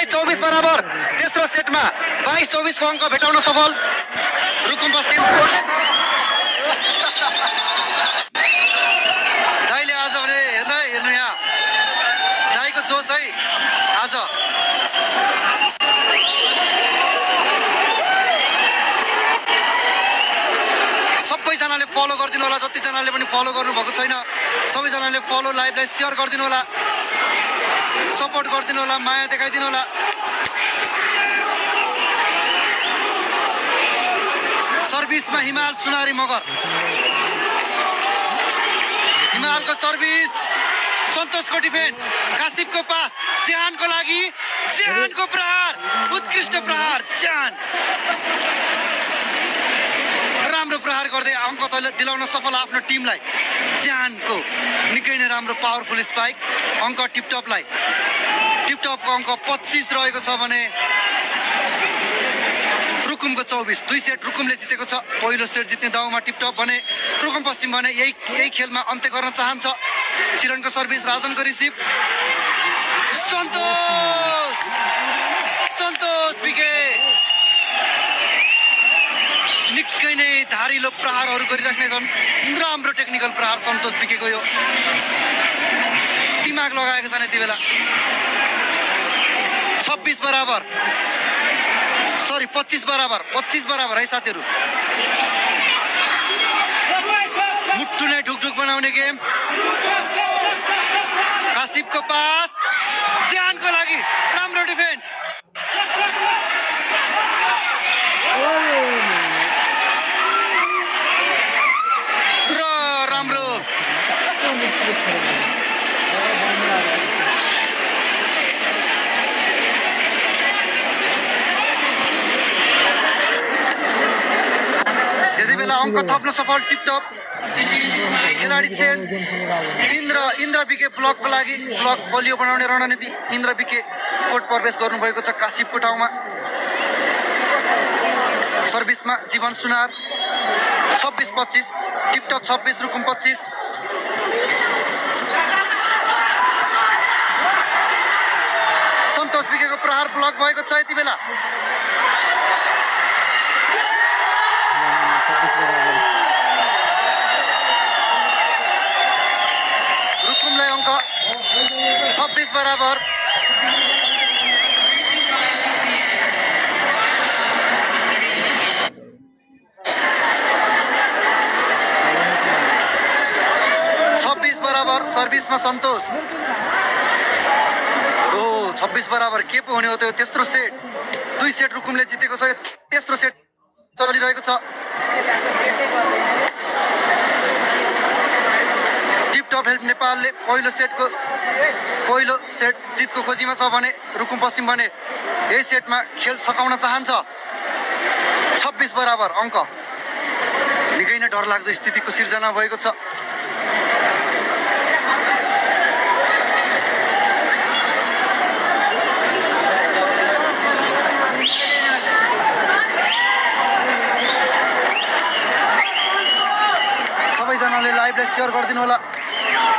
22-24 बराबर तेस्रो सेटमा 22-24 को अङ्क भेटाउन सफल रुकुम पश्चिम। दाइले आज भने हेर्नु यहाँ दाइको जोस है आज। सबैजनाले फलो गरिदिनु होला, जतिजनाले पनि फलो गर्नुभएको छैन सबैजनाले फलो लाइभलाई सेयर गरिदिनु होला, सपोर्ट गरिदिनु होला, माया देखाइदिनु होला। सर्भिसमा हिमाल सुनारी मगर, हिमालको सर्भिस, सन्तोषको डिफेन्स, कासिफको पास, ज्यानको लागि ज्यानको प्रहार, उत्कृष्ट प्रहार ज्यान, राम्रो प्रहार गर्दै अङ्क दिलाउन सफल आफ्नो टिमलाई। ज्यानको निकै नै राम्रो पावरफुल स्पाइक, अङ्क टिपटपलाई। टिपटपको अङ्क 25 रहेको छ भने रुकुमको 24। 2 सेट रुकुमले जितेको छ। पहिलो सेट जित्ने दाउमा टिपटप भने रुकुम पश्चिम भने यही खेलमा अन्त्य गर्न चाहन्छ। चिरणको सर्भिस, राजनको रिसिभ, सन्तोष पिके निकै नै धारिलो प्रहारहरू गरिराख्ने छन्। राम्रो टेक्निकल प्रहार सन्तोष पिकेको यो दिमाग लगाएको छन् यति बेला। 26 बराबर, सरी 25 बराबर है साथीहरू। मुट्टु नै ढुकढुक बनाउने गेम। कासिफको पास, ज्यानको लागि राम्रो डिफेन्स, र राम्रो यति बेला अङ्क थप्न सफल टिपटप। खेलाडी चेन्ज, इन्द्र बिके ब्लकको लागि, ब्लक बलियो बनाउने रणनीति। इन्द्र बिके कोर्ट प्रवेश गर्नुभएको छ कासिफको ठाउँमा। सर्भिसमा जीवन सुनार, 26-25, टिपटप 26 रुकुम 25। सन्तोष बिकेको प्रहार ब्लक भएको छ यति बेला। रुकुमलाई अङ्क 26 बराबर। सर्भिसमा सन्तोष। 26 बराबर के पो हुने हो त्यो। तेस्रो सेट 2 सेट रुकुमले जितेको छ। तेस्रो सेट चलिरहेको छ। टिपटप हेल्प नेपालले पहिलो सेट जितको खोजीमा छ भने रुकुम पश्चिम भने यही सेटमा खेल सकाउन चाहन्छ। 26 बराबर अङ्क। निकै नै डरलाग्दो स्थितिको सिर्जना भएको छ। सबैजनाले लाइभलाई सेयर गरिदिनु होला,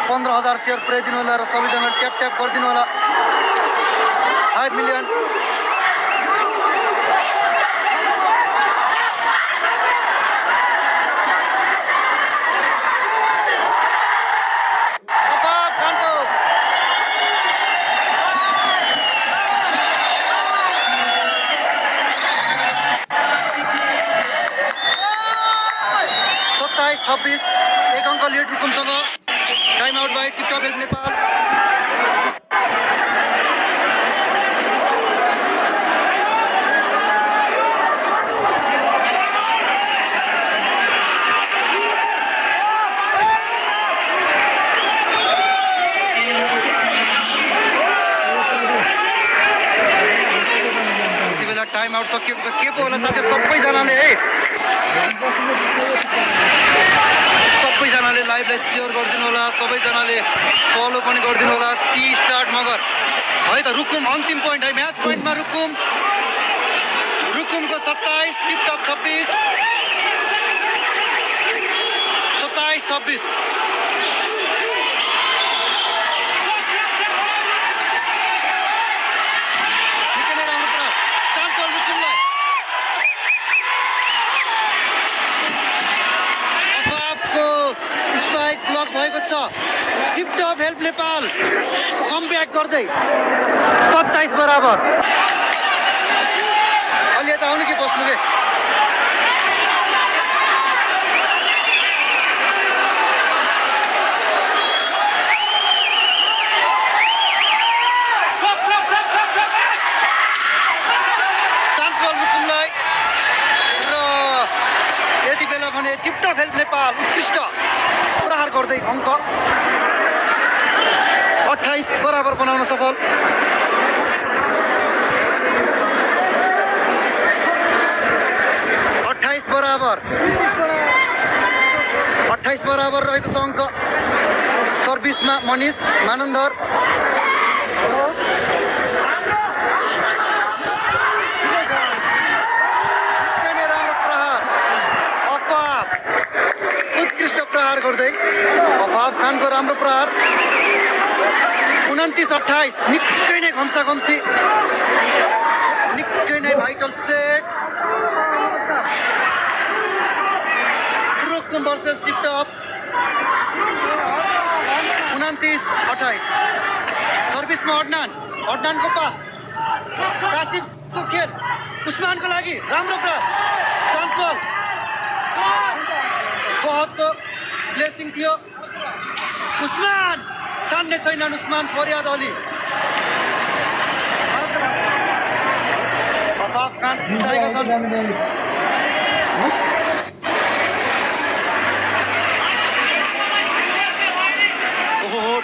15,000 सेयर पुर्याइदिनु होला र सबैजनाले ट्याप गरिदिनु होला। 5 मिलियन। एक अङ्क लिड रुकुमसँग। Time out by Tiptop help Nepal. यति बेला टाइम आउट सकिएको छ। के पो होला साथीहरू, सबैजनाले लाइभलाई सेयर गरिदिनु होला, सबैजनाले फलो पनि गरिदिनु होला। 30 स्टार्ट मगर है त। रुकुम अन्तिम पोइन्ट है, म्याच पोइन्टमा रुकुमको 27, tiptop 26, 27-26। Tiptop help Nepal comeback गर्दै 27 बराबर। अलि यता आउनु कि बस्नुले। चान्स बल रुकुमलाई र यति बेला भने टिपटप हेल्प नेपाल उत्कृष्ट प्रहार गर्दै अङ्क 28 बराबर बनाउन सफल। 28 बराबर रहेको छ अङ्क। सर्भिसमा मनिष मानन्दर राम्रो प्रहार अफाब उत्कृष्ट प्रहार गर्दै अफाब खानको राम्रो प्रहार। 29-28 निकै नै घम्सा घम्सी निकै नै vital set. Rukum versus Tiptop 29-28। सर्भिसमा अड्नानको पास कासिमको खेल उस्मानको लागि राम्रो प्रहार चान्स बल फहदको ब्लेसिङ थियो। उस्मान सान्ने छैनन् उस्मान फरियाद अली अफाफ खान रिसाएका छन्।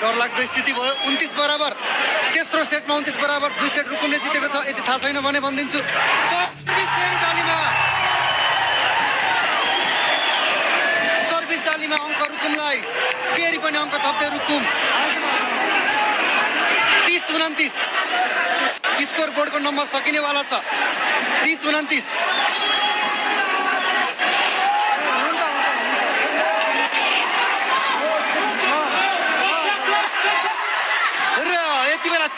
डरलाग्दो स्थिति भयो। 29 बराबर तेस्रो सेटमा 29 बराबर 2 सेट रुकुमले जितेको छ। यदि थाहा छैन भने भनिदिन्छु। सर्भिस जालीमा अङ्क रुकुमलाई फेरि पनि अङ्क थप्दै रुकुम 30-29 स्कोर बोर्डको नम्बर सकिनेवाला छ। 30-29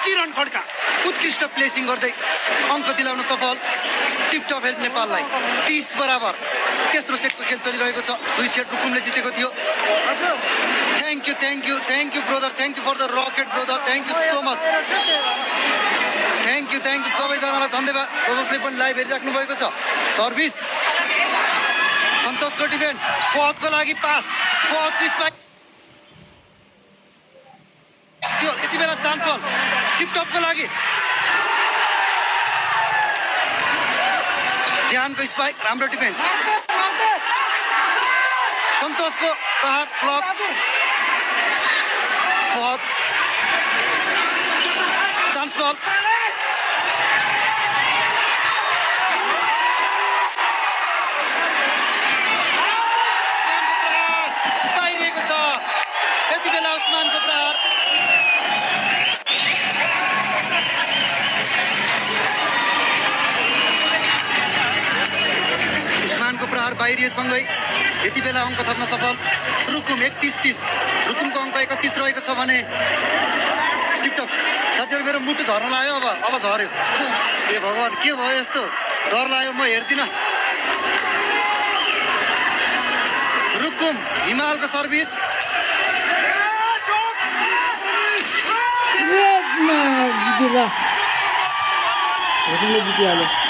चिरन खड्का उत्कृष्ट प्लेसिङ गर्दै अङ्क दिलाउन सफल टिपटप हेल्प नेपाललाई। 30 बराबर तेस्रो सेटको खेल चलिरहेको छ। 2 सेट रुकुमले जितेको थियो। Thank you brother, thank you for the rocket brother, thank you so much. Thank you सबैजनालाई धन्यवाद जसले पनि लाइभ हेरिराख्नु भएको छ। सर्भिस सन्तोषको डिफेन्स फहदको लागि पास फहदको स्पाइक त्यो यति बेला चान्स बल टिपटपको लागि ज्यानको स्पाइक राम्रो डिफेन्स सन्तोषको प्रहार ब्लक फहद चान्स बल पाइरहेको छ। यति बेला उस्मानको प्रहार प्रहार बाहिरिएसँगै यति बेला अङ्क थप्न सफल रुकुम 31-30। रुकुमको अङ्क 31 रहेको छ भने टिपटप साथीहरू मेरो मुटु झर्न लाग्यो। अब झऱ्यो। ए भगवान् के भयो यस्तो डर लाग्यो म हेर्दिनँ। रुकुम हिमालको सर्भिस जितिहाल्यो।